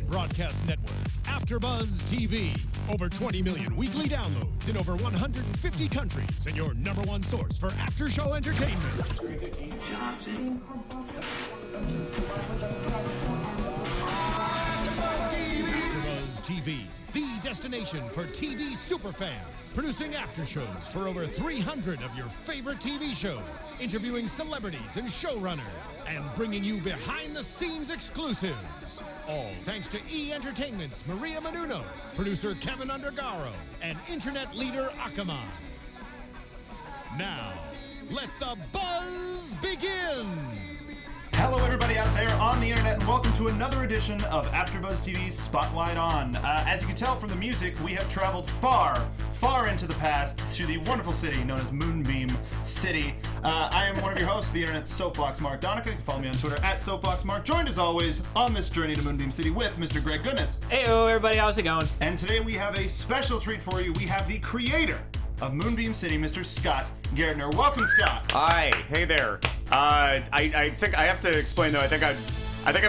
broadcast network, AFTERBUZZ TV. Over 20 million weekly downloads in over 150 countries, and your #1 source for after-show entertainment. AFTERBUZZ TV, the destination for TV superfans. Producing after-shows for over 300 of your favorite TV shows, interviewing celebrities and showrunners, and bringing you behind-the-scenes exclusives. All thanks to E! Entertainment's Maria Menounos, producer Kevin Undergaro, and internet leader Akamai. Now, let the buzz begin! Hello everybody out there on the internet, and welcome to another edition of AFTERBUZZ TV's Spotlight On. As you can tell from the music, we have traveled far, far into the past to the wonderful city known as Moonbeam City. I am one of your hosts, the internet's soapbox Mark Donica. You can follow me on Twitter at soapboxmark. Joined as always on this journey to Moonbeam City with Mr. Greg Goodness. Heyo everybody, how's it going? And today we have a special treat for you. We have the creator of Moonbeam City, Mr. Scott Gairdner. Welcome, Scott. Hi, hey there. I think I have to explain though. I think I'm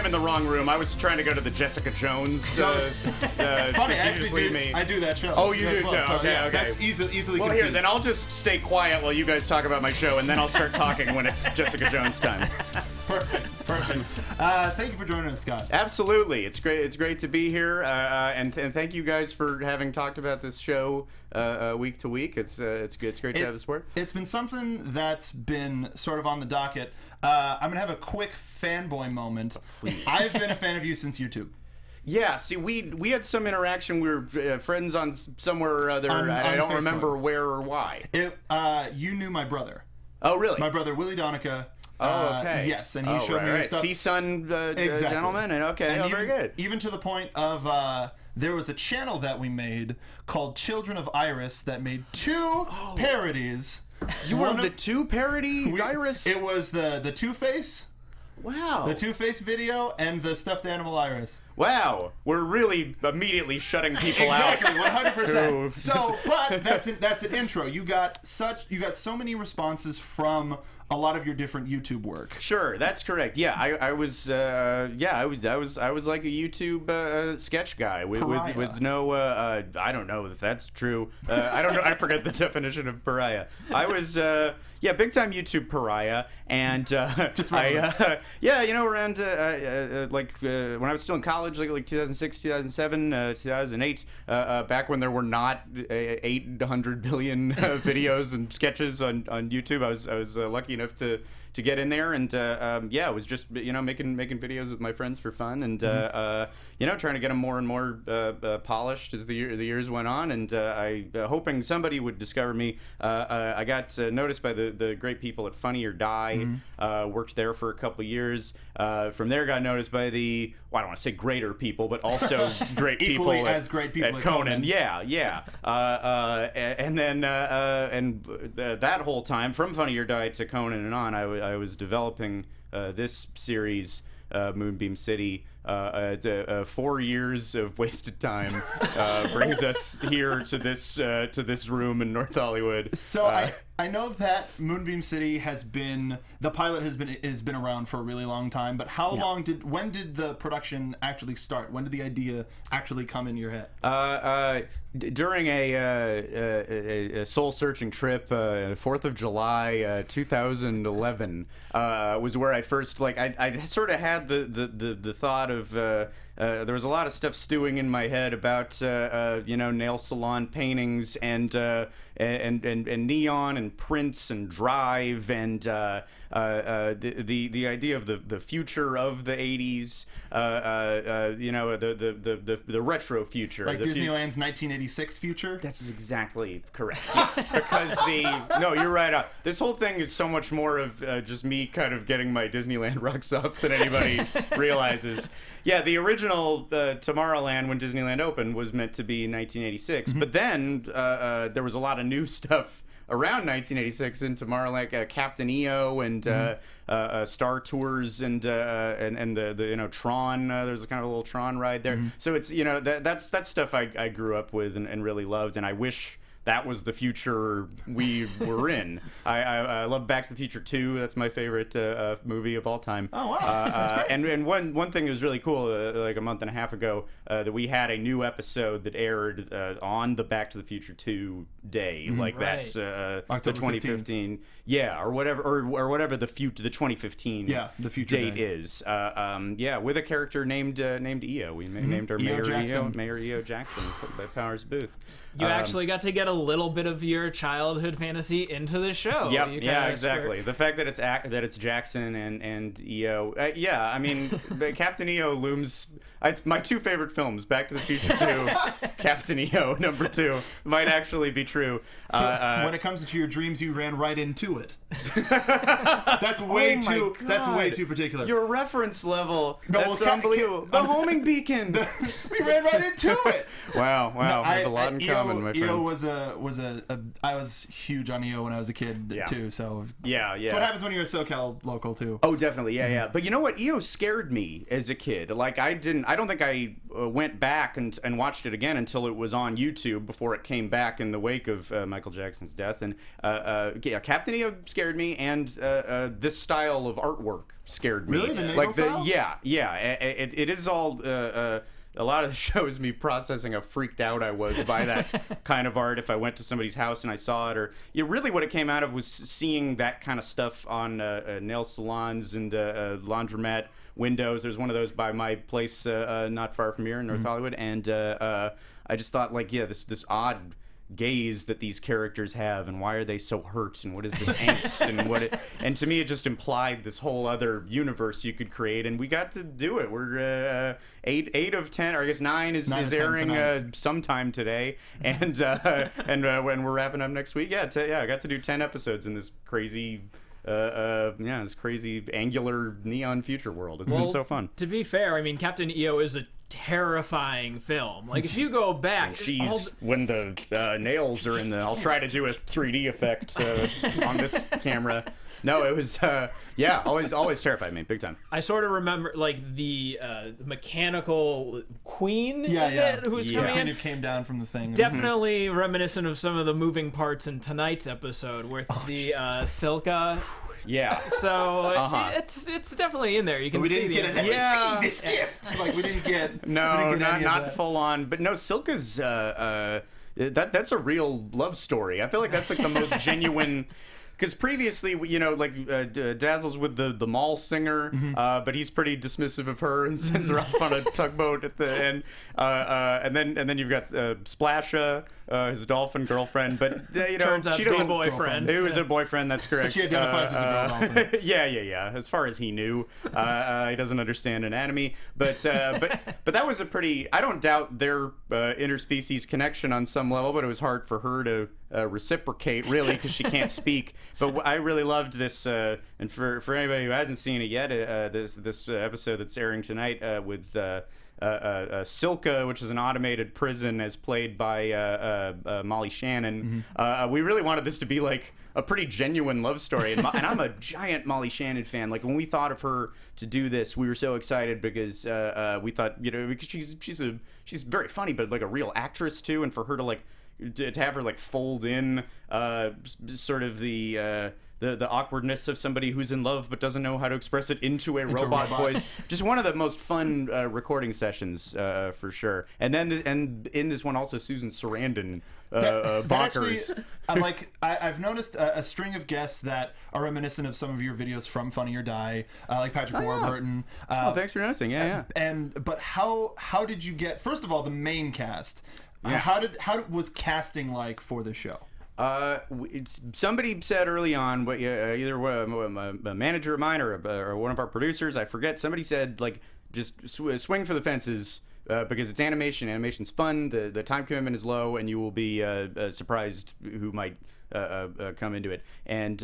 in the wrong room. I was trying to go to the Jessica Jones. Funny, I do that show. Oh, you do well, too. So, okay, yeah, okay. That's easily. Well, confused. here, then I'll just stay quiet while you guys talk about my show, and then I'll start talking when it's Jessica Jones time. Perfect. Thank you for joining us, Scott. Absolutely, it's great. It's great to be here, and thank you guys for having talked about this show week to week. It's great to have the support. It's been something that's been sort of on the docket. I'm gonna have a quick fanboy moment. Please. I've been a fan of you since YouTube. Yeah, see, we had some interaction. We were friends on somewhere or other. I don't Facebook. remember where or why. You knew my brother. Oh, really? My brother, Willie Donica. Oh, okay. Yes, and he showed me your stuff. CSUN Exactly. gentleman, and okay, And very good. Even to the point of there was a channel that we made called Children of Iris that made two parodies. You were the two parody Iris? It was the Two-Face. Wow. The Two-Face video and the stuffed animal Iris. Wow. We're really immediately shutting people Exactly, out. 100%. So, but that's an intro. You got so many responses from a lot of your different YouTube work. Sure, that's correct. Yeah, I was like a YouTube sketch guy with no I don't know if that's true. I don't know. I forget the definition of pariah. I was big time YouTube pariah, and around when I was still in college, like 2006, 2007, 2008, back when there were not 800 billion videos and sketches on YouTube, I was lucky enough to get in there, and I was just making videos with my friends for fun, and trying to get them more and more polished as the years went on, and hoping somebody would discover me. I got noticed by the great people at Funny or Die. Worked there for a couple years. From there, got noticed by the I don't want to say greater people, but also great people at Conan. Yeah. And then that whole time, from Funny or Die to Conan and on, I was developing this series, Moonbeam City. 4 years of wasted time brings us here to this room in North Hollywood. So I know that Moonbeam City the pilot has been around for a really long time, but when did the production actually start? When did the idea actually come in your head? During a soul-searching trip, 4th of July, 2011, was where I first I sort of had the thought of there was a lot of stuff stewing in my head about nail salon paintings and neon and prints and drive and the idea of the future of the 80s, the retro future, like Disneyland's 1986 future. That's exactly correct. Yes, because no, you're right. This whole thing is so much more of just me kind of getting my Disneyland rocks off than anybody realizes. Yeah, the original Tomorrowland, when Disneyland opened, was meant to be 1986, but then there was a lot of new stuff around 1986 in Tomorrowland, Captain EO and Star Tours and the Tron. There's kind of a little Tron ride there. So it's that's stuff I grew up with and really loved, and I wish that was the future we were in. I love Back to the Future 2. That's my favorite movie of all time. Oh, wow. That's great. And one thing that was really cool, like a month and a half ago, that we had a new episode that aired on the Back to the Future 2 day, like that, the October 2015. 15th. Yeah, or whatever, or whatever the 2015 the future date day. is. With a character named EO. We named her Mayor EO Jackson by Powers Booth. You actually got to get a little bit of your childhood fantasy into the show. Yep, yeah, exactly. The fact that it's Jackson and EO. I mean, Captain EO looms. It's my two favorite films, Back to the Future 2, Captain EO number 2, might actually be true. So when it comes to your dreams, you ran right into it. That's way too. God. That's way too particular. Your reference level. No, That's well, unbelievable. The homing beacon. We ran right into it. Wow. We have a lot in common, my friend. EO was I was huge on EO when I was a kid too. So yeah. That's what happens when you're a SoCal local too. Oh, definitely, yeah. But you know what? EO scared me as a kid. Like I don't think I went back and watched it again until it was on YouTube before it came back in the wake of Michael Jackson's death. And Captain EO scared me, and this style of artwork scared me. Really, the Nagel style? Yeah. It is all. A lot of the show is me processing how freaked out I was by that kind of art if I went to somebody's house and I saw it. Or really what it came out of was seeing that kind of stuff on nail salons and laundromat windows. There's one of those by my place not far from here in North Hollywood. And I just thought, like, this odd gaze that these characters have, and why are they so hurt, and what is this angst, and to me it just implied this whole other universe you could create, and we got to do it. We're 8 of 10, or I guess 9 is airing sometime today, and when we're wrapping up next week, I got to do 10 episodes in this crazy this crazy angular neon future world. It's been so fun. To be fair, I mean, Captain EO is a terrifying film. Like, if you go back, when the nails are in the, I'll try to do a 3D effect on this camera. No, it was always terrified me big time. I sort of remember like the mechanical queen who's coming in, who came down from the thing. Definitely reminiscent of some of the moving parts in tonight's episode with Silka. Yeah. So it's definitely in there. You can see this gift. Like, we didn't get not full on, but no, Silka's that's a real love story. I feel like that's like the most genuine. Because previously, Dazzle's with the mall singer, but he's pretty dismissive of her and sends her off on a tugboat at the end. And then you've got Splasha, his dolphin girlfriend, but turns out she doesn't. Boyfriend. It was a boyfriend. That's correct. But she identifies as a girl dolphin. Yeah. As far as he knew, he doesn't understand anatomy, but that was a pretty. I don't doubt their interspecies connection on some level, but it was hard for her to reciprocate, really, because she can't speak. But I really loved this, and for anybody who hasn't seen it yet, this episode that's airing tonight with Silka, which is an automated prison, as played by Molly Shannon. We really wanted this to be like a pretty genuine love story, and I'm a giant Molly Shannon fan. Like, when we thought of her to do this, we were so excited because we thought, because she's very funny, but like a real actress too, and for her to have her like fold in sort of the awkwardness of somebody who's in love but doesn't know how to express it into a robot voice. Just one of the most fun recording sessions for sure. And then in this one also Susan Sarandon bonkers. I've noticed a string of guests that are reminiscent of some of your videos from Funny or Die, like Patrick Warburton. Thanks for noticing. But how did you get, first of all, the main cast? How was casting like for the show? Somebody said early on, but either a manager of mine or one of our producers, I forget. Somebody said, like, just swing for the fences because it's animation. Animation's fun. The time commitment is low, and you will be surprised who might come into it. And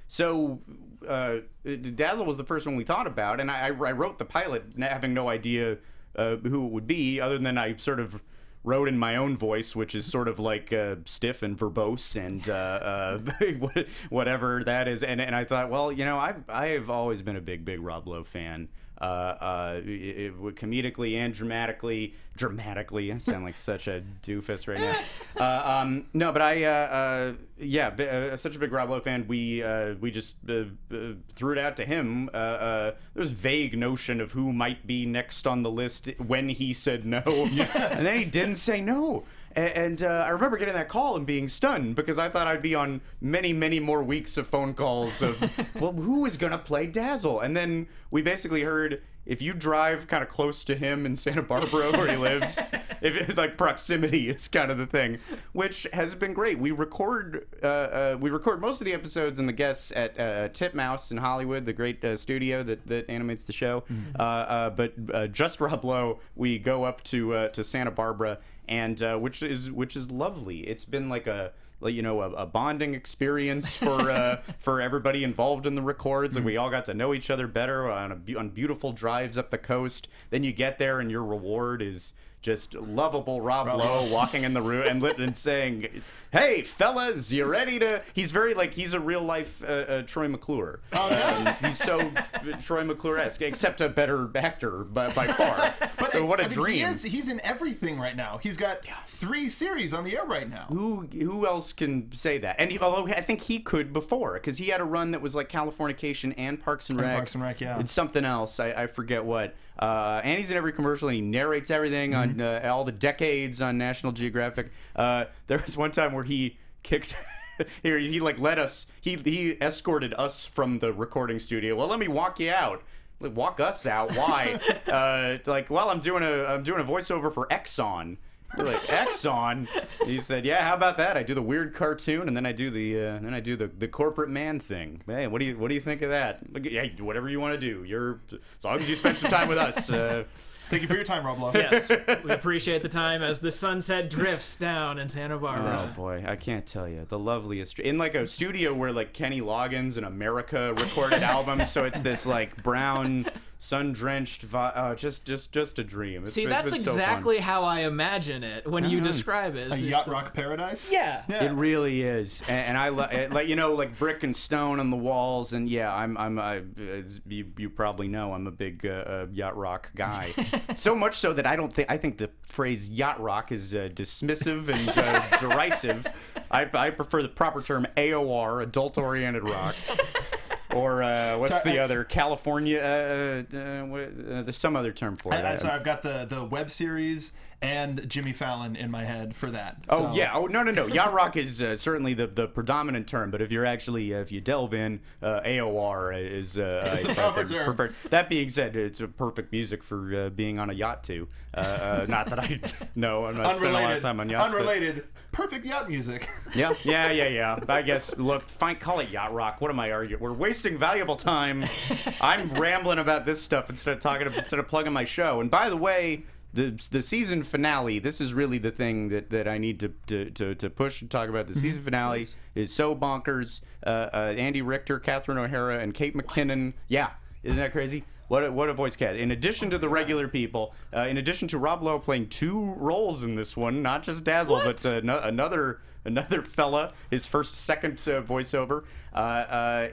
so Dazzle was the first one we thought about, and I wrote the pilot having no idea who it would be, other than I sort of wrote in my own voice, which is sort of like stiff and verbose and whatever that is. And I thought, well, I have always been a big Rob Lowe fan. comedically and dramatically. I sound like such a doofus right now. No, but such a big Rob Lowe fan. We just threw it out to him. There's vague notion of who might be next on the list when he said no, and then he didn't say no. And I remember getting that call and being stunned because I thought I'd be on many, many more weeks of phone calls of, well, who is going to play Dazzle? And then we basically heard, if you drive kind of close to him in Santa Barbara where he lives, if it's like proximity is kind of the thing, which has been great. We record most of the episodes and the guests at Titmouse in Hollywood, the great studio that animates the show. But just Rob Lowe, we go up to Santa Barbara, and which is lovely. It's been like a bonding experience for everybody involved in the records, and we all got to know each other better on beautiful drives up the coast. Then you get there, and your reward is just lovable Rob Lowe walking in the room and saying, "Hey, fellas, you ready to?" He's very he's a real life Troy McClure. Oh, yeah. He's so Troy McClure-esque, except a better actor by far. But so what a dream! He's in everything right now. He's got 3 series on the air right now. Who else can say that? And although I think he could before, because he had a run that was like Californication and Parks and Rec. Yeah. It's something else. I forget what. And he's in every commercial, and he narrates everything on all the decades on National Geographic. There was one time where he kicked he let us, he escorted us from the recording studio. Well, let me walk you out. Walk us out? Why? Well, I'm doing a voiceover for Exxon. We're like, Exxon? He said, yeah, how about that? I do the weird cartoon, and then I do the corporate man thing. Hey, what do you think of that? Yeah, whatever you want to do. As long as you spend some time with us. Thank you for your time, Rob Lowe. Yes, we appreciate the time as the sunset drifts down in Santa Barbara. Oh boy, I can't tell you, the loveliest in like a studio where like Kenny Loggins and America recorded albums, so it's this like brown, sun-drenched, just a dream. See, that's exactly how I imagine it when you describe it. A yacht rock paradise. Yeah, it really is, and I like brick and stone on the walls, and you probably know I'm a big yacht rock guy. So much so that I think the phrase yacht rock is dismissive and derisive. I prefer the proper term AOR, adult oriented rock. Or what's the other? California? There's some other term for it. I've got the web series and Jimmy Fallon in my head for that. Oh, yeah. Oh, no. Yacht rock is certainly the predominant term, but if you delve in, AOR is the proper term. Preferred. That being said, it's a perfect music for being on a yacht too. Not that I know. I'm not spending a lot of time on yachts. Unrelated. Perfect yacht music. Yeah. I guess, look, fine, call it yacht rock. What am I arguing? We're wasting valuable time. I'm rambling about this stuff instead of plugging my show. And by the way, the season finale, this is really the thing that I need to push and talk about. The season finale is so bonkers. Andy Richter, Catherine O'Hara, and Kate McKinnon. Yeah, isn't that crazy? What a voice cast. In addition to the regular people, in addition to Rob Lowe playing 2 roles in this one, not just Dazzle, but another fella, his second voiceover.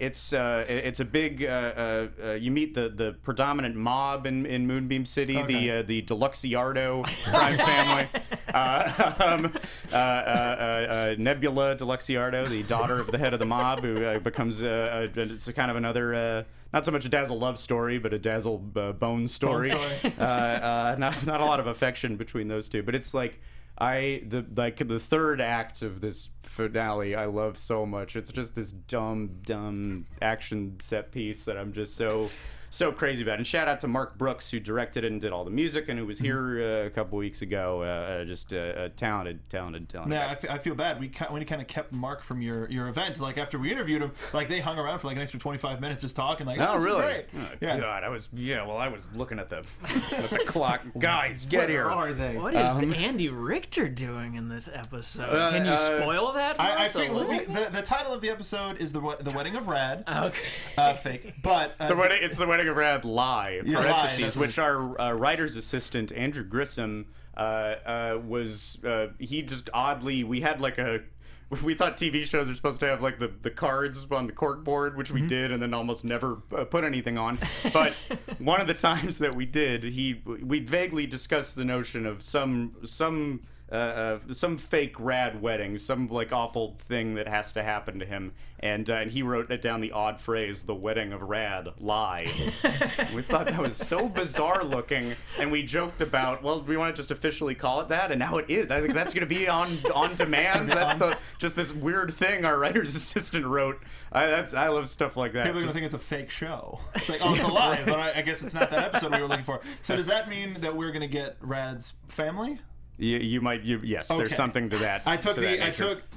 It's a big. You meet the predominant mob in Moonbeam City, okay. the Deluxiardo crime family. Nebula Deluxiardo, the daughter of the head of the mob, who becomes it's a kind of another. Not so much a Dazzle love story, but a Dazzle bone story. Not a lot of affection between those two, but it's like the third act of this finale I love so much. It's just this dumb action set piece that I'm just so crazy about. And shout out to Mark Brooks, who directed it and did all the music, and who was here a couple weeks ago. Just a talented. Yeah, I feel bad. We kind of kept Mark from your event. Like after we interviewed him, like they hung around for like an extra 25 minutes just talking. Like, oh, really? Great. Oh, yeah. God, I was looking at the clock. Guys, get here. Where are they? What is Andy Richter doing in this episode? Can you spoil that for us? The title of the episode is the Wedding of Rad. Okay. Fake, but it's the Wedding of Rad lie, parentheses, which right. our writer's assistant Andrew Grissom was he just oddly we had we thought TV shows are supposed to have like the cards on the cork board, which we did, and then almost never put anything on. But one of the times that we did, we vaguely discussed the notion of some fake rad wedding, some like awful thing that has to happen to him, and he wrote it down, the odd phrase, "the wedding of rad lie." We thought that was so bizarre looking, and we joked about, well, we want to just officially call it that, and now it is. I think that's going to be on demand. That's just this weird thing our writer's assistant wrote. I love stuff like that. People are going to think it's a fake show. It's like, oh, it's a lie, but I guess it's not that episode we were looking for. So does that mean that we're going to get Rad's family? You might, yes. Okay. There's something to that.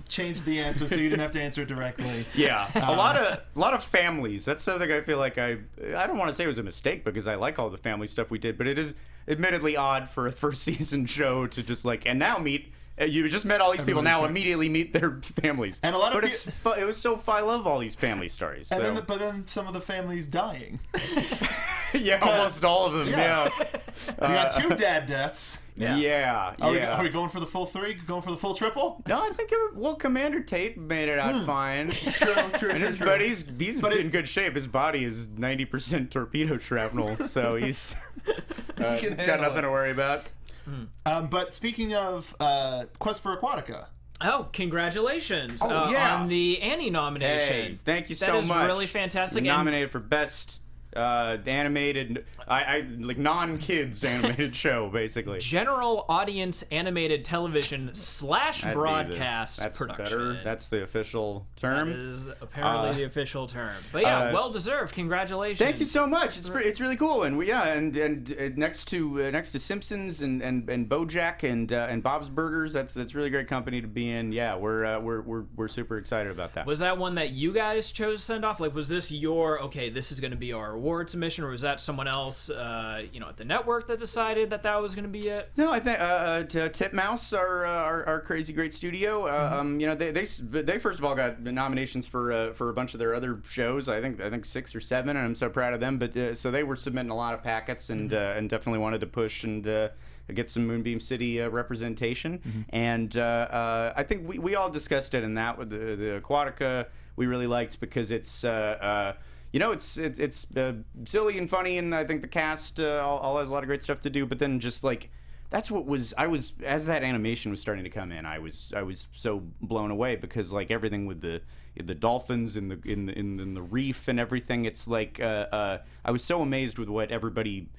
Changed the answer so you didn't have to answer it directly. Yeah, a lot of families. That's something I feel like I don't want to say it was a mistake because I like all the family stuff we did, but it is admittedly odd for a first season show to just like, and now meet. You just met all these people. Now immediately meet their families. And a lot of it was so I love all these family stories. And then, but then some of the families dying. Yeah, almost all of them. Yeah. We got 2 dad deaths. Yeah. Are we going for the full 3? Going for the full triple? No, I think Commander Tate made it out fine. True. And his buddy's in good shape. His body is 90% torpedo shrapnel, so he's got nothing to worry about. But speaking of Quest for Aquatica. Oh, congratulations on the Annie nomination. Hey, thank you so much. That is really fantastic. Nominated for Best animated, like non-kids animated show, basically. General audience animated television / broadcast that's production. Better. That's the official term. That is apparently the official term. But yeah, well deserved. Congratulations. Thank you so much. It's really cool. And and next to Simpsons and BoJack and Bob's Burgers, that's really great company to be in. Yeah, we're super excited about that. Was that one that you guys chose to send off? Like, was this this is going to be our award submission, or was that someone else, at the network that decided that was going to be it? No, I think Titmouse, our crazy great studio. They first of all got nominations for a bunch of their other shows. I think 6 or 7, and I'm so proud of them. But so they were submitting a lot of packets and definitely wanted to push and get some Moonbeam City representation. And I think we all discussed it in that with the Aquatica. We really liked because it's. It's silly and funny, and I think the cast all has a lot of great stuff to do. But then just like that's what as that animation was starting to come in, I was so blown away because like everything with the dolphins in the reef and everything. It's like I was so amazed with what everybody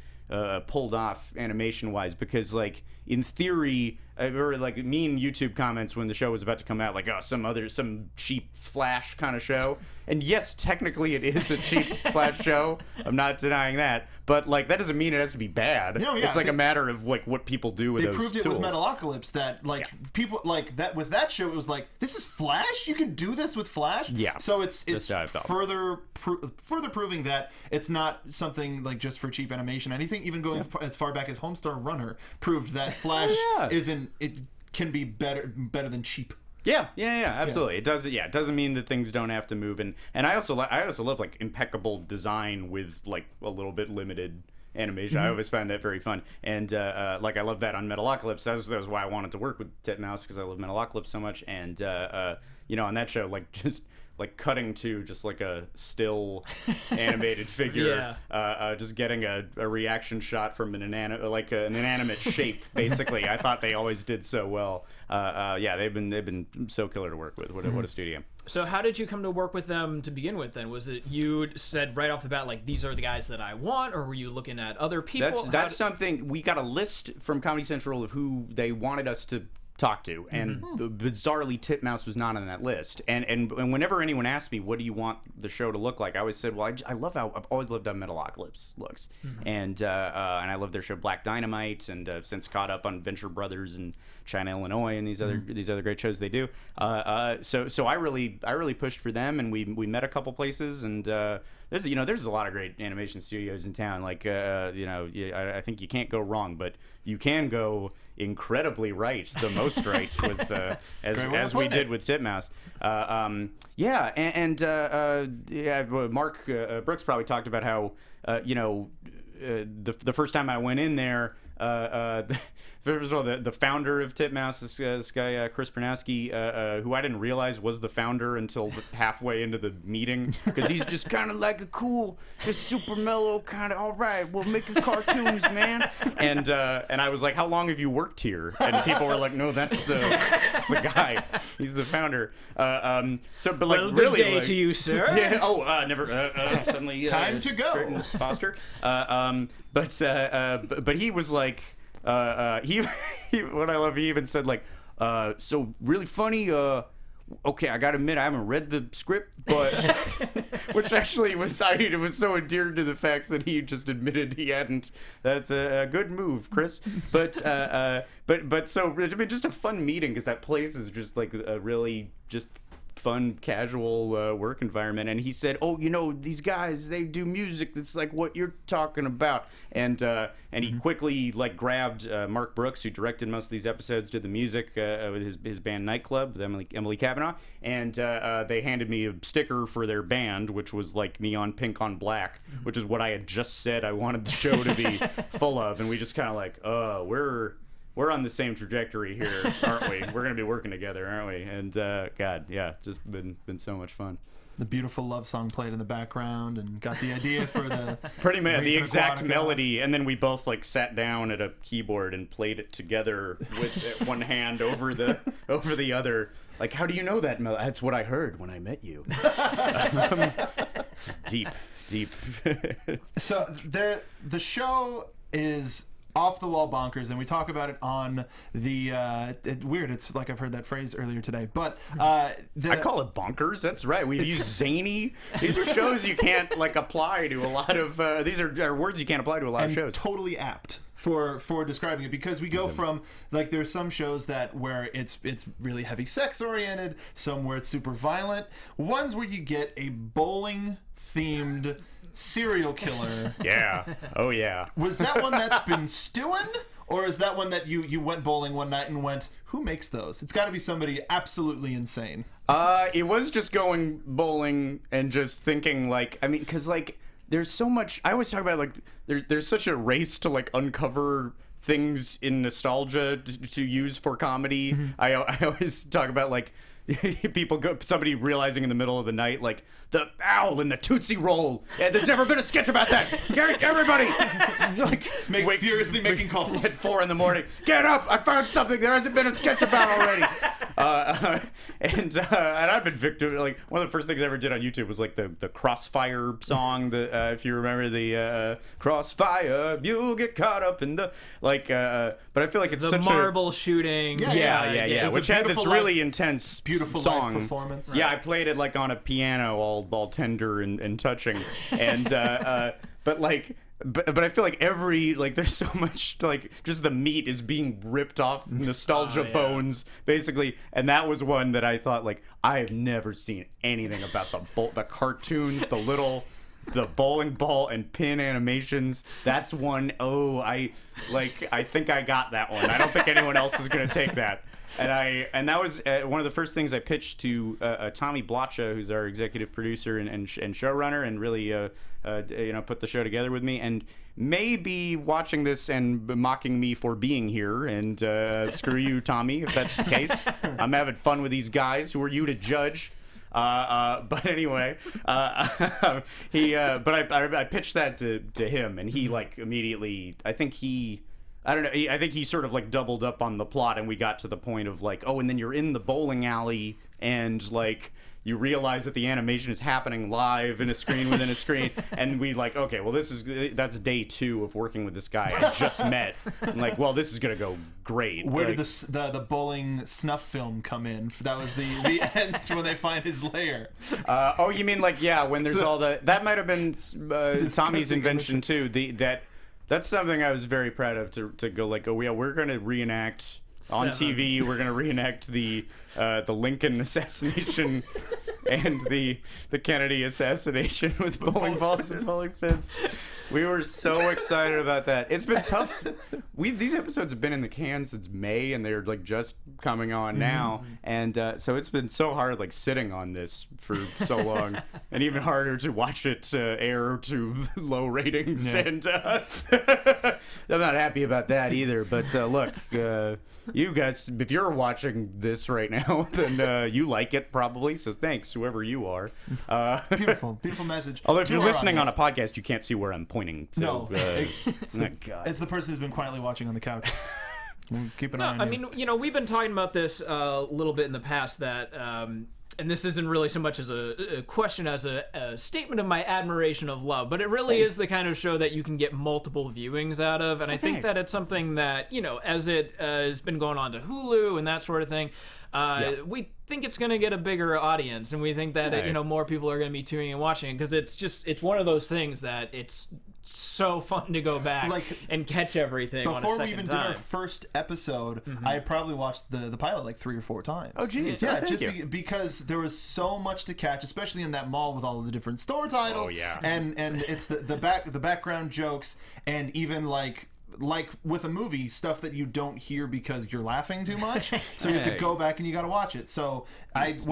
pulled off animation wise because like in theory. Or like mean YouTube comments when the show was about to come out, like, oh, some cheap Flash kind of show. And yes, technically it is a cheap Flash show. I'm not denying that. But like that doesn't mean it has to be bad. It's like a matter of like what people do with those tools. They proved it with Metalocalypse that people like that with that show. It was like, this is Flash. You can do this with Flash. Yeah. So it's further proving that it's not something like just for cheap animation. Anything even going as far back as Homestar Runner proved that Flash isn't. It can be better than cheap. Yeah, absolutely. It does. Yeah, it doesn't mean that things don't have to move. And I also love like impeccable design with like a little bit limited animation. I always find that very fun. And like I love that on Metalocalypse. That was why I wanted to work with Titmouse because I love Metalocalypse so much. And on that show, like just. Like cutting to just like a still animated figure, just getting a reaction shot from an inanimate shape. Basically, I thought they always did so well. They've been so killer to work with. What a studio. So how did you come to work with them to begin with? Then was it you said right off the bat like these are the guys that I want, or were you looking at other people? That's something we got a list from Comedy Central of who they wanted us to talk to, and bizarrely Titmouse was not on that list. And whenever anyone asked me what do you want the show to look like, I always said, well, I love how I've always loved how Metalocalypse looks, and I love their show Black Dynamite, and I've since caught up on Venture Brothers and China, Illinois, and these other great shows they do. So I really pushed for them, and we met a couple places, and there's a lot of great animation studios in town. Like I think you can't go wrong, but you can go incredibly right, the most right with as we did with Titmouse. Mark Brooks probably talked about how the first time I went in there. first of all, the founder of Titmouse, this guy Chris Pernowski, who I didn't realize was the founder until halfway into the meeting, because he's just kind of like a cool, just super mellow kind of. All right, we're making cartoons, man. And I was like, how long have you worked here? And people were like, no, that's the guy. He's the founder. So, but like, well, really, good day like, to you, sir. Yeah. Oh, never. Suddenly, Time to go. straighten posture. But he was like, he what I love, he even said like, so really funny. Okay, I gotta admit, I haven't read the script, but which actually was so endeared to the fact that he just admitted he hadn't. That's a good move, Chris. But so I mean, just a fun meeting, because that place is just like a really just fun, casual work environment. And he said, "Oh, you know, these guys, they do music that's like what you're talking about." And he quickly like grabbed Mark Brooks, who directed most of these episodes, did the music with his band Nightclub with Emily Kavanaugh, and they handed me a sticker for their band, which was like neon pink on black, which is what I had just said I wanted the show to be full of. And we just kind of like, we're on the same trajectory here, aren't we? We're gonna be working together, aren't we? And God, yeah, it's just been so much fun. The beautiful love song played in the background, and got the idea for the pretty much the exact Donica melody, and then we both like sat down at a keyboard and played it together with one hand over the other. Like, how do you know that melody? That's what I heard when I met you. Deep. So the show is off the wall bonkers, and we talk about it on the weird. It's like I've heard that phrase earlier today, but I call it bonkers. That's right. We use zany. These are shows you can't like apply to a lot of. These are words you can't apply to a lot of shows. Totally apt for describing it, because we go from like there's some shows where it's really heavy sex oriented, some where it's super violent, ones where you get a bowling themed serial killer. Yeah. Oh yeah. Was that one that's been stewing, or is that one that you went bowling one night and went, who makes those? It's got to be somebody absolutely insane. It was just going bowling and just thinking like, I mean, because like there's so much. I always talk about like there's such a race to like uncover things in nostalgia to use for comedy. Mm-hmm. I always talk about like somebody realizing in the middle of the night like the owl in the Tootsie Roll. Yeah, there's never been a sketch about that. Everybody, like, furiously making calls at 4 a.m. Get up! I found something there hasn't been a sketch about already. And I've been victim. Like, one of the first things I ever did on YouTube was like the Crossfire song. If you remember the Crossfire, you'll get caught up in the like. But I feel like it's the such marble shooting. Yeah. Which had this really intense beautiful song performance. Yeah, I played it like on a piano, all tender and touching, and but I feel like there's so much like just the meat is being ripped off nostalgia bones basically, and that was one that I thought like I have never seen anything about the cartoons, the bowling ball and pin animations. That's one. I think I got that one. I don't think anyone else is gonna take that. And that was one of the first things I pitched to Tommy Blotcha, who's our executive producer and showrunner, and really put the show together with me. And maybe watching this and mocking me for being here. And screw you, Tommy, if that's the case. I'm having fun with these guys. Who are you to judge? But anyway, I pitched that to him, and he like immediately. I don't know. I think he sort of like doubled up on the plot, and we got to the point of like, oh, and then you're in the bowling alley, and like you realize that the animation is happening live in a screen within a screen, and we like, okay, well that's day 2 of working with this guy I just met. I'm like, well, this is gonna go great. Where did the bowling snuff film come in? That was the end when they find his lair. Oh, you mean like when there's all that might have been Tommy's invention too. That's something I was very proud of to go like, oh yeah, we're gonna reenact on TV. We're gonna reenact the Lincoln assassination and the Kennedy assassination with bowling balls and bowling pins. We were so excited about that. It's been tough. These episodes have been in the can since May, and they're like just coming on now, and so it's been so hard like sitting on this for so long, and even harder to watch it air to low ratings. Yeah. And I'm not happy about that either. But look, you guys, if you're watching this right now, then you like it probably. So thanks, whoever you are. Beautiful message. Although if To you're our listening on a audience. podcast, you can't see where I'm pointing. So, No. God. It's the person who's been quietly watching on the couch. We'll keep an eye on I you. mean, you know, we've been talking about this a little bit in the past that, and this isn't really so much as a question as a statement of my admiration of love, but it really is the kind of show that you can get multiple viewings out of, and I think thanks. that it's something that, you know, as it has been going on to Hulu and that sort of thing, we think it's going to get a bigger audience, and we think that, you know, more people are going to be tuning and watching it, because it's one of those things that it's so fun to go back and catch everything on a Before second we even time. did our first episode, I had probably watched the pilot like 3 or 4 times. Oh, geez. Yeah, Thank just you. because there was so much to catch, especially in that mall with all of the different store titles. Oh, yeah. And it's the background jokes, and even like with a movie, stuff that you don't hear because you're laughing too much, so you have to Hey. go back and you got to watch it. So nice.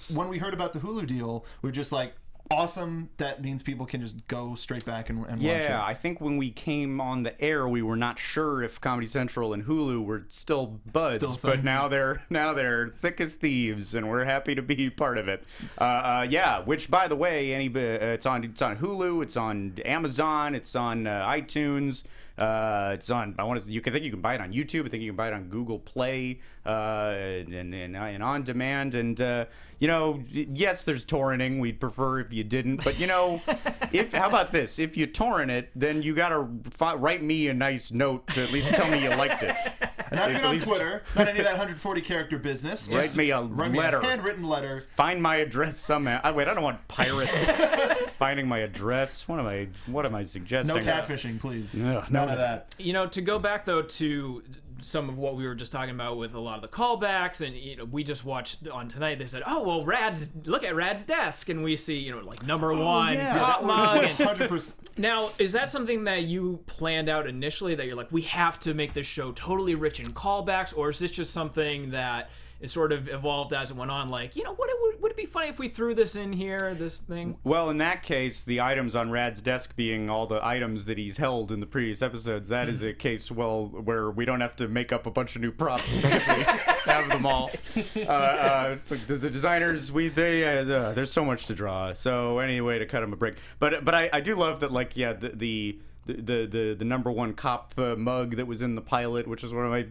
when we heard about the Hulu deal, we were just like, awesome. That means people can just go straight back and watch it. Yeah, I think when we came on the air, we were not sure if Comedy Central and Hulu were still buds, Still a but thing. now they're thick as thieves, and we're happy to be part of it. Yeah, which by the way, it's on Hulu, it's on Amazon, it's on iTunes. It's on. You can buy it on YouTube. I think you can buy it on Google Play and on demand. And you know, yes, there's torrenting. We'd prefer if you didn't. But you know, how about this? If you torrent it, then you gotta write me a nice note to at least tell me you liked it. And I've At been on least- Twitter. Not any of that 140 character business. Just Write me a letter. handwritten letter. Find my address somehow. Wait, I don't want pirates finding my address. What am I suggesting? No catfishing, please. Ugh, None of that. You know, to go back though to some of what we were just talking about with a lot of the callbacks, and you know, we just watched on tonight. They said, "Oh well, look at Rad's desk," and we see, you know, like number one hot mug. And 100%. now, is that something that you planned out initially? That you're like, we have to make this show totally rich in callbacks, or is this just something that is sort of evolved as it went on? Like, you know, would it be funny if we threw this in here, this thing? Well, in that case, the items on Rad's desk being all the items that he's held in the previous episodes, that is a case, well, where we don't have to make up a bunch of new props, basically, have them all. The designers, there's so much to draw, so any way to cut them a break. But I do love that, like, yeah, the number one cop mug that was in the pilot, which is one of my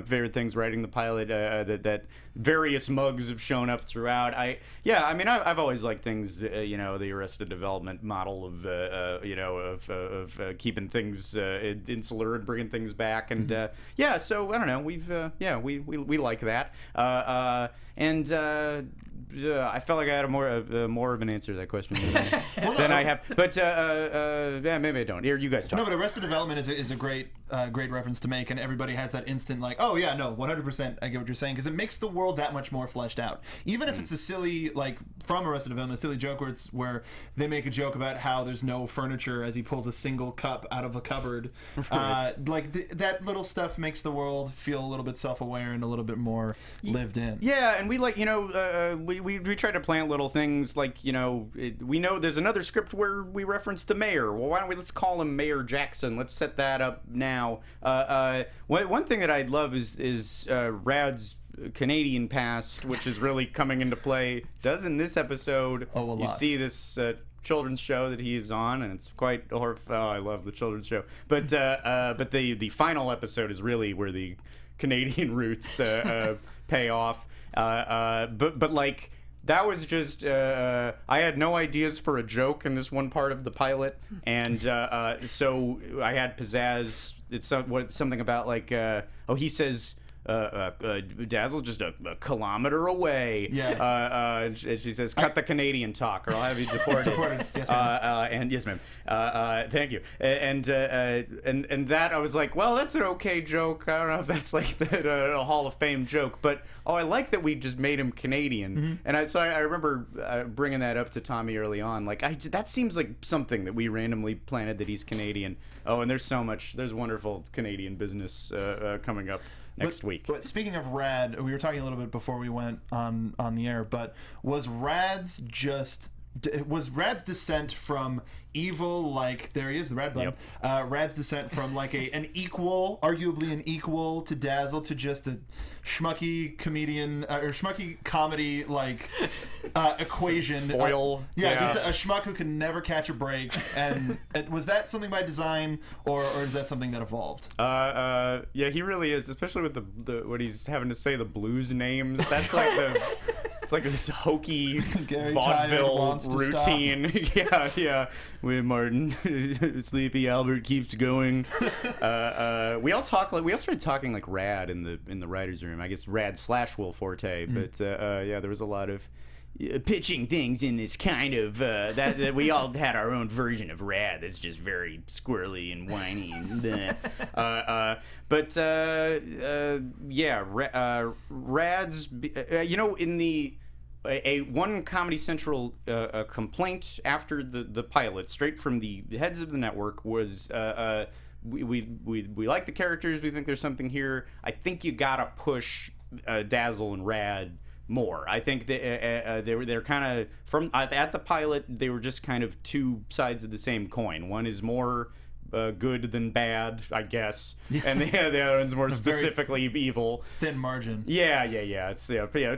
favorite things writing the pilot. That various mugs have shown up throughout. I've always liked things, you know, the Arrested Development model of keeping things insular and bringing things back, and so I don't know, we like that, and. I felt like I had a more of an answer to that question than I have, but maybe I don't. Here, you guys talk. No, but Arrested Development is a great reference to make, and everybody has that instant like, oh yeah, no, 100%, I get what you're saying, because it makes the world that much more fleshed out. Even if it's a silly, like from Arrested Development, a silly joke where they make a joke about how there's no furniture as he pulls a single cup out of a cupboard. That little stuff makes the world feel a little bit self-aware and a little bit more lived in. Yeah, and we like, you know, we try to plant little things like, you know, we know there's another script where we reference the mayor. Well, why don't let's call him Mayor Jackson. Let's set that up now. One thing that I'd love is Rad's Canadian past, which is really coming into play. Does in this episode. Oh, a lot. You see this children's show that he is on, and it's quite I love the children's show. But the final episode is really where the Canadian roots pay off. But like, that was just I had no ideas for a joke in this one part of the pilot, and so I had pizzazz. It's something about like he says Dazzle's just a kilometer away. Yeah. And she says, cut the Canadian talk, or I'll have you deported. Yes, ma'am. And yes, ma'am. Thank you. And that I was like, well, that's an okay joke. I don't know if that's like a Hall of Fame joke, but I like that we just made him Canadian. And I remember bringing that up to Tommy early on. Like, that seems like something that we randomly planted, that he's Canadian. Oh, and there's wonderful Canadian business coming up next week. But speaking of Rad, we were talking a little bit before we went on the air, but was Rad's descent from evil, like, there he is, the Rad button. Yep. Rad's descent from like arguably an equal to Dazzle, to just a schmucky comedian or schmucky comedy like equation. Foil. Just a schmuck who can never catch a break. And was that something by design, or is that something that evolved? Yeah, he really is, especially with the what he's having to say, the blues names. That's like it's like this hokey vaudeville routine. Yeah. With Martin, Sleepy Albert keeps going. We started talking like Rad in the writers' room. I guess Rad / Will Forte, but there was a lot of pitching things in this kind of that we all had our own version of Rad that's just very squirrely and whiny and Rad's in the one Comedy Central complaint after the pilot, straight from the heads of the network, was we like the characters, we think there's something here. I think you gotta push Dazzle and Rad more. I think they're kind of from at the pilot, they were just kind of two sides of the same coin. One is more good than bad, I guess, and the other one's more specifically evil. Thin margin. Yeah. It's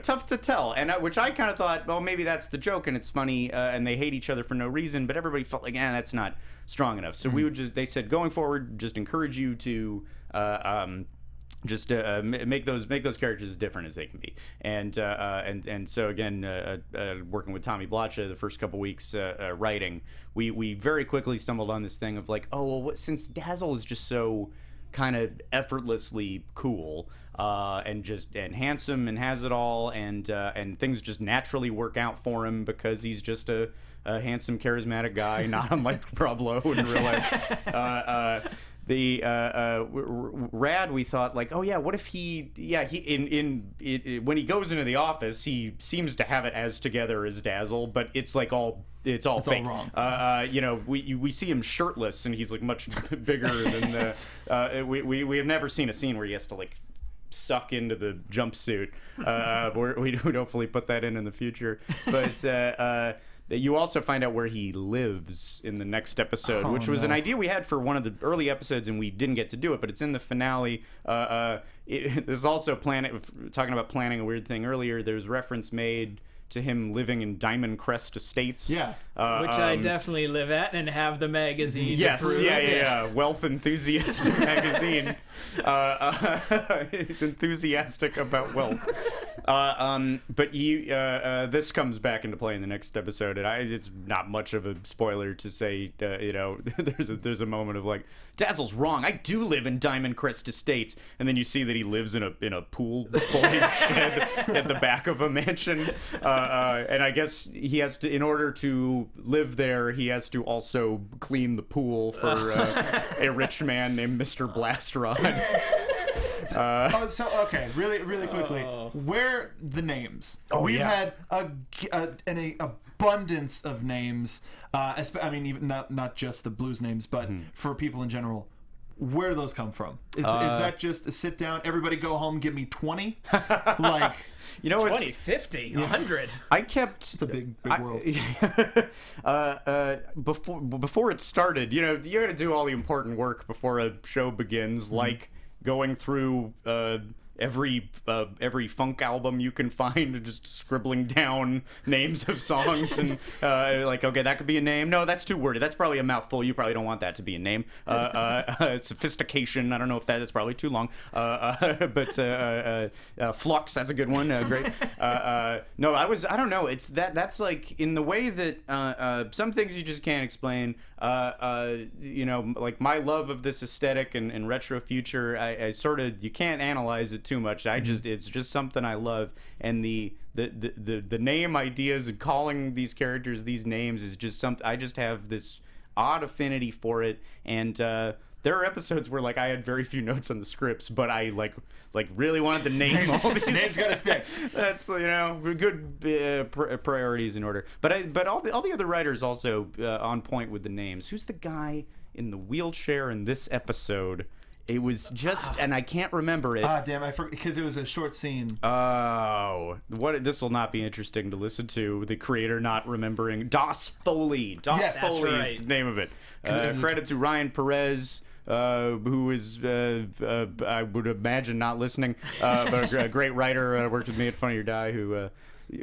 tough to tell, and which I kind of thought, well, maybe that's the joke, and it's funny, and they hate each other for no reason. But everybody felt like, that's not strong enough. So they said, going forward, just encourage you to make those characters as different as they can be, and so again, working with Tommy Blacha the first couple weeks writing, we very quickly stumbled on this thing of like, since Dazzle is just so kind of effortlessly cool and handsome and has it all, and things just naturally work out for him because he's just a handsome, charismatic guy, not unlike Rob Lowe in real life. Rad, we thought like, what if when he goes into the office, he seems to have it as together as Dazzle, but it's like it's all fake. All wrong. We see him shirtless, and he's like much bigger than we have never seen a scene where he has to like suck into the jumpsuit. We would hopefully put that in the future, but. You also find out where he lives in the next episode, which was an idea we had for one of the early episodes, and we didn't get to do it, but it's in the finale. There's also talking about planning a weird thing earlier. There's reference made to him living in Diamond Crest Estates. Yeah. Which I definitely live at and have the magazine. Yes, to prove. Yeah. Wealth Enthusiast magazine. He's enthusiastic about wealth. But this comes back into play in the next episode, and it's not much of a spoiler to say, there's a moment of like, Dazzle's wrong. I do live in Diamond Crest Estates, and then you see that he lives in a pool boarding shed at the back of a mansion. And I guess he has to, in order to live there, he has to also clean the pool for a rich man named Mr. Blastrod. Okay, really quickly, where the names? We've had an abundance of names. Even not just the blues names, but for people in general. Where do those come from? Is that just a sit down, everybody go home, give me 20? Like, 20, 50, 100. I kept... It's a big world. Before it started, you got to do all the important work before a show begins, like going through every funk album you can find and just scribbling down names of songs and like, okay, that could be a name. No, that's too wordy. That's probably a mouthful. You probably don't want that to be a name. Sophistication. I don't know if that is probably too long. But Flux. That's a good one. Great. No, I don't know. It's that's like in the way that some things you just can't explain. Like my love of this aesthetic and retro future, I sort of, you can't analyze it too much. It's just something I love, and the name ideas and calling these characters these names is just something I just have this odd affinity for it. And there are episodes where like I had very few notes on the scripts, but I like really wanted to name all these. Names gotta stick. That's good priorities in order. But all the other writers also on point with the names. Who's the guy in the wheelchair in this episode? It was just, and I can't remember it. Damn, I forgot, because it was a short scene. Oh, this will not be interesting to listen to. The creator not remembering. Das Foley. Foley is the name of it. Credit to Ryan Perez, who is, I would imagine, not listening, but a great writer. Worked with me at Funny or Die, who...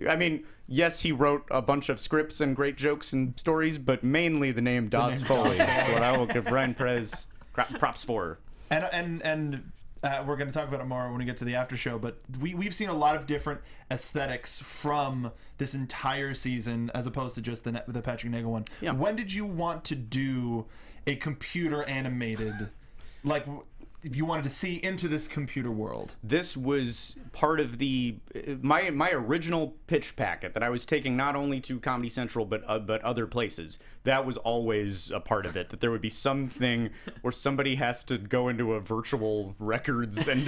I mean, yes, he wrote a bunch of scripts and great jokes and stories, but mainly the name Das Foley. What I will give Ryan Perez props for. And we're going to talk about it more when we get to the after show, but we've seen a lot of different aesthetics from this entire season as opposed to just the Patrick Nagel one. Yeah. When did you want to do a computer animated, like you wanted to see into this computer world? This was part of my original pitch packet that I was taking not only to Comedy Central but other places. That was always a part of it. That there would be something where somebody has to go into a virtual records and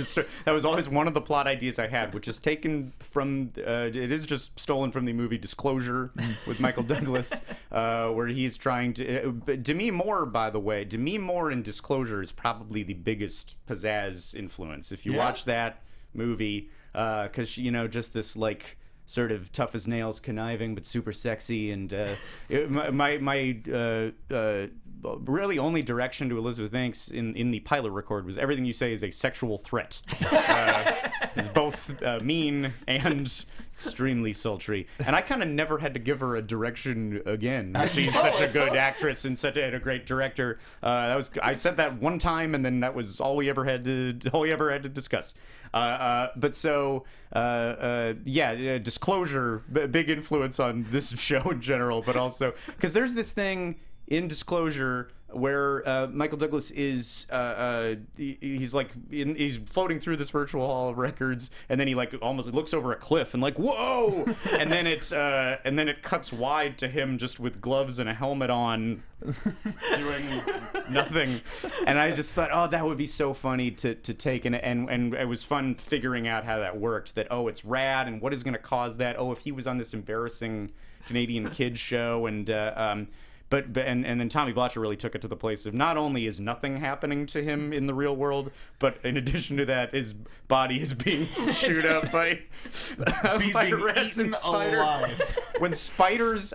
that was always one of the plot ideas I had, which is taken from it is just stolen from the movie Disclosure with Michael Douglas, where he's trying to Demi Moore, by the way. Demi Moore in Disclosure is probably the biggest pizzazz influence if you watch that movie, because just this like sort of tough as nails, conniving but super sexy, and my really only direction to Elizabeth Banks in the pilot record was everything you say is a sexual threat. It's both mean and extremely sultry, and I kind of never had to give her a direction again. She's such a good actress and such a great director. I said that one time, and then that was all we ever had to discuss. Disclosure, big influence on this show in general, but also because there's this thing in Disclosure where Michael Douglas is he's floating through this virtual hall of records, and then he like almost looks over a cliff and like whoa, and then it cuts wide to him just with gloves and a helmet on, doing nothing, and I just thought, oh, that would be so funny to take, and it was fun figuring out how that worked. That it's rad, and what is going to cause that? If he was on this embarrassing Canadian kids show, and But then Tommy Blotcher really took it to the place of not only is nothing happening to him in the real world, but in addition to that, his body is being chewed up by rats and spiders. Alive. When spiders,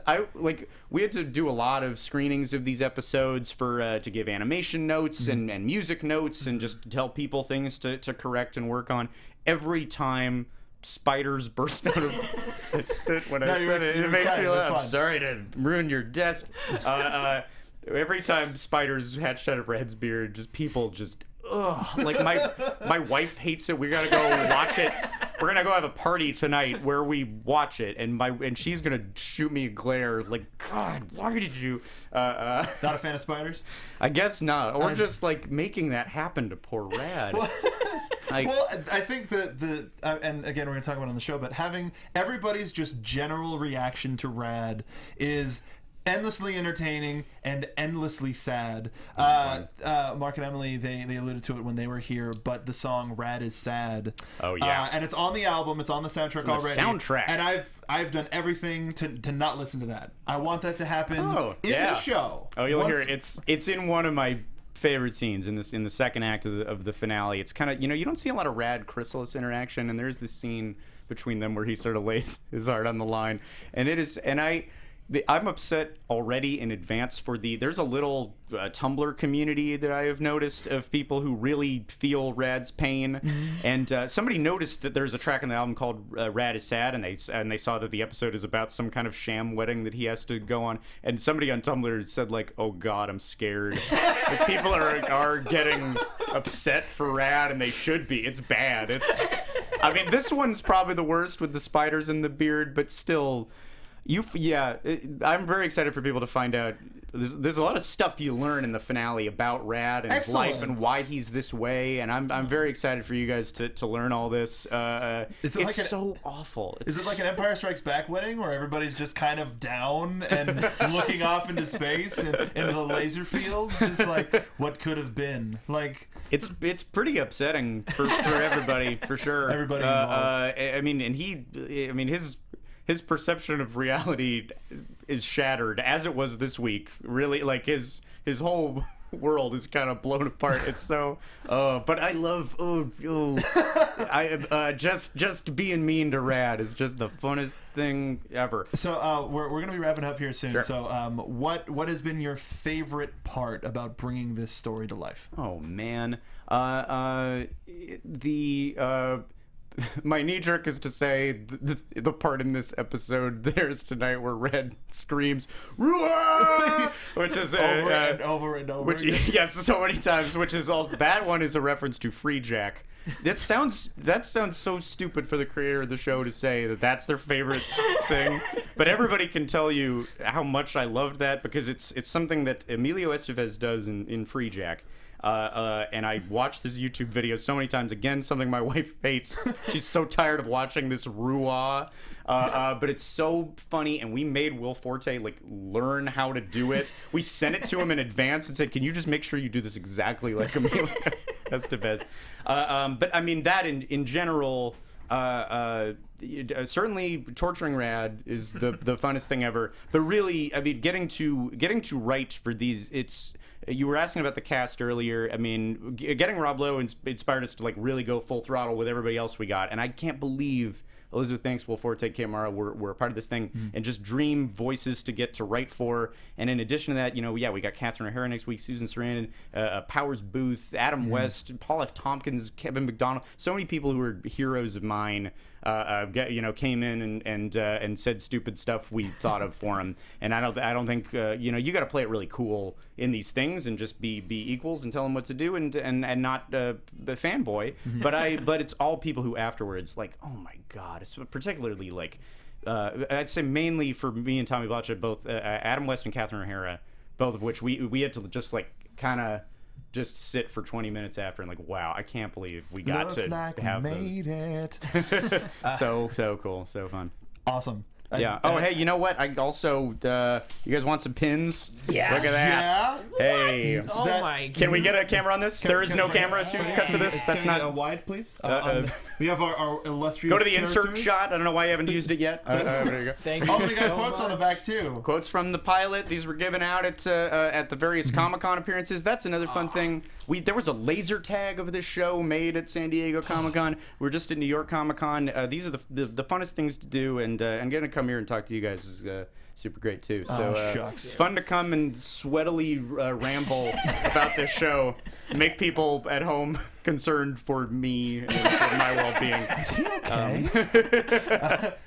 we had to do a lot of screenings of these episodes for to give animation notes and music notes and just tell people things to correct and work on. Every time spiders burst out of I spit when I said it. It makes me laugh. I'm sorry to ruin your desk. Every time spiders hatched out of Red's beard, people like my wife hates it. We gotta go watch it. We're gonna go have a party tonight where we watch it, and she's gonna shoot me a glare like, God, why did you? Not a fan of spiders? I guess not, or just like making that happen to poor Rad. I think that and again, we're going to talk about it on the show, but having everybody's just general reaction to Rad is endlessly entertaining and endlessly sad. Mark and Emily, they alluded to it when they were here, but the song "Rad is Sad." Oh yeah, and it's on the album. It's on the soundtrack already. Soundtrack. And I've done everything to not listen to that. I want that to happen in the show. Oh, you'll hear it. It's in one of my favorite scenes in the second act of the finale. It's kind of, you don't see a lot of Rad Chrysalis interaction, and there's this scene between them where he sort of lays his heart on the line, and it is, and I'm upset already in advance for there's a little Tumblr community that I have noticed of people who really feel Rad's pain, and somebody noticed that there's a track on the album called Rad is Sad, and they saw that the episode is about some kind of sham wedding that he has to go on, and somebody on Tumblr said like, oh God, I'm scared. Like, people are getting upset for Rad, and they should be. It's bad. I mean, this one's probably the worst with the spiders and the beard, but still, I'm very excited for people to find out. There's a lot of stuff you learn in the finale about Rad and his life and why he's this way, and I'm very excited for you guys to learn all this. It's so awful. Is it like an Empire Strikes Back wedding where everybody's just kind of down and looking off into space and into the laser fields, just like what could have been? Like it's pretty upsetting for everybody for sure. Everybody involved. His perception of reality is shattered, as it was this week. Really, like his whole world is kind of blown apart. It's so. But I love. Just being mean to Rad is just the funnest thing ever. So we're gonna be wrapping up here soon. Sure. So what has been your favorite part about bringing this story to life? Oh man, my knee jerk is to say the part in this episode there's tonight where Red screams "Ruah!" which is over and over and over again. Yes, so many times. Which is also, that one is a reference to Free Jack. That sounds so stupid for the creator of the show to say that that's their favorite thing, but everybody can tell you how much I loved that, because it's something that Emilio Estevez does in Free Jack. And I watched this YouTube video so many times. Again, something my wife hates. She's so tired of watching this ruah. But it's so funny, and we made Will Forte learn how to do it. We sent it to him in advance and said, "Can you just make sure you do this exactly like Emilio Estevez?" But I mean, that in general. Certainly torturing Rad is the funnest thing ever, but really, I mean, getting to write for these, you were asking about the cast earlier. I mean, getting Rob Lowe inspired us to really go full throttle with everybody else we got, and I can't believe Elizabeth Banks, Will Forte, Kate Mara were a part of this thing, and just dream voices to get to write for. And in addition to that, we got Catherine O'Hara next week, Susan Sarandon, Powers Booth, Adam West, Paul F. Tompkins, Kevin McDonald. So many people who are heroes of mine came in and said stupid stuff we thought of for them. And I don't think you got to play it really cool in these things and just be equals and tell them what to do and not the fanboy. But it's all people who afterwards oh my god, it's particularly I'd say mainly for me and Tommy Blatcha, both Adam West and Catherine O'Hara, both of which we had to just kind of just sit for 20 minutes after and wow, I can't believe we got Looks to like have we made it. so cool, so fun. Awesome. Yeah. Oh, hey, you know what? I also, you guys want some pins? Yeah. Look at that. Yeah. Hey. Oh my god. Can we get a camera on this? There is no camera to cut to this. That's not. A wide, please. We have our illustrious. Go to the insert characters. shot. I don't know why you haven't used it yet. There you go. Thank you. Oh, we got so quotes much. on the back too. Quotes from the pilot. These were given out at the various Comic-Con appearances. That's another fun thing. There was a laser tag of this show made at San Diego Comic-Con. We're just at New York Comic-Con. These are the funnest things to do, and getting to come here and talk to you guys is super great too. So shucks. it's fun to come and sweatily ramble about this show, make people at home concerned for me and for my well-being.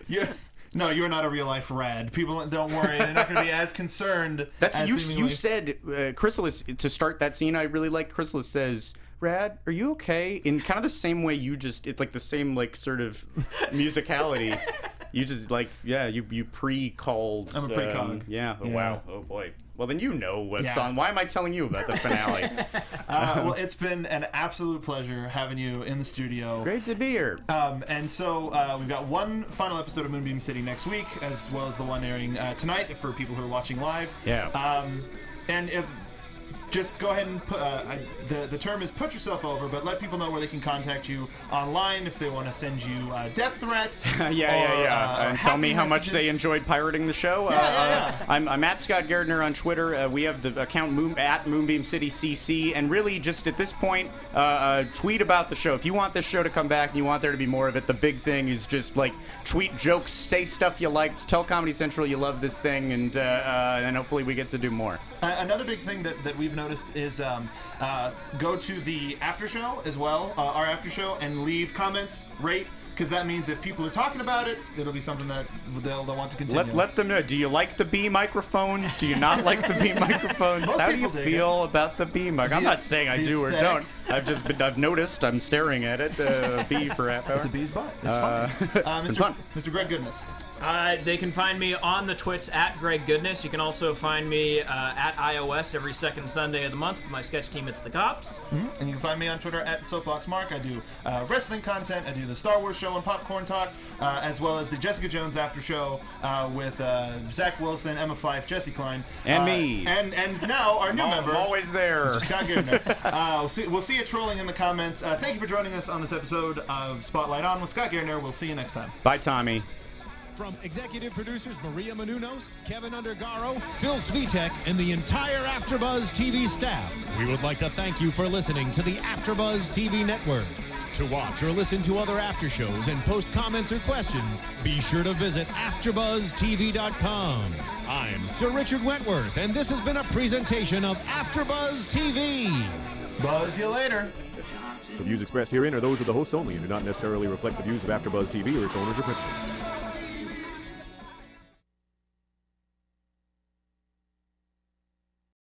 Yeah. No, you're not a real life Rad. People, don't worry, they're not going to be as concerned. That's as you seemingly... said Chrysalis, to start that scene. I really like Chrysalis says, "Rad, are you okay?" In kind of the same way you just, it's the same sort of musicality. You just you pre-called. I'm a pre-cog. Yeah. Oh, Yeah. wow. Oh boy. Well, then you know what's Yeah. on. Why am I telling you about the finale? Well, it's been an absolute pleasure having you in the studio. Great to be here. And so we've got one final episode of Moonbeam City next week, as well as the one airing tonight for people who are watching live. Yeah. And if just go ahead and put, the term is put yourself over, but let people know where they can contact you online if they want to send you death threats. And tell me how much they messages. enjoyed pirating the show. I'm at Scott Gairdner on Twitter. We have the account at Moonbeam City CC, and really just at this point, tweet about the show. If you want this show to come back and you want there to be more of it, the big thing is just tweet jokes, say stuff you liked, tell Comedy Central you love this thing, and hopefully we get to do more. Another big thing that we've noticed is go to the after show as well, our after show, and leave comments, rate, because that means if people are talking about it, it'll be something that they'll want to continue. Let them know. Do you like the B microphones? Do you not like the B microphones? Most How do you people dig feel about the B mic? I'm not saying I do or aesthetic. don't. I've noticed. I'm staring at it. B for half hour. It's a bee's butt. It's fun. It's been fun. Mr. Greg Goodness. They can find me on the Twits at Greg Goodness. You can also find me at iOS every second Sunday of the month with my sketch team, It's the Cops. And you can find me on Twitter at SoapboxMark. I do wrestling content. I do the Star Wars show on Popcorn Talk, as well as the Jessica Jones After Show with Zach Wilson, Emma Fyfe, Jesse Klein. And me. And now our new member. I'm always there. Mr. Scott Gairdner. We'll see you trolling in the comments. Thank you for joining us on this episode of Spotlight On with Scott Gairdner. We'll see you next time. Bye, Tommy. From executive producers Maria Menounos, Kevin Undergaro, Phil Svitek, and the entire AfterBuzz TV staff, we would like to thank you for listening to the AfterBuzz TV network. To watch or listen to other after shows and post comments or questions, be sure to visit AfterBuzzTV.com. I'm Sir Richard Wentworth, and this has been a presentation of AfterBuzz TV. Buzz you later. The views expressed herein are those of the hosts only and do not necessarily reflect the views of AfterBuzz TV or its owners or principals.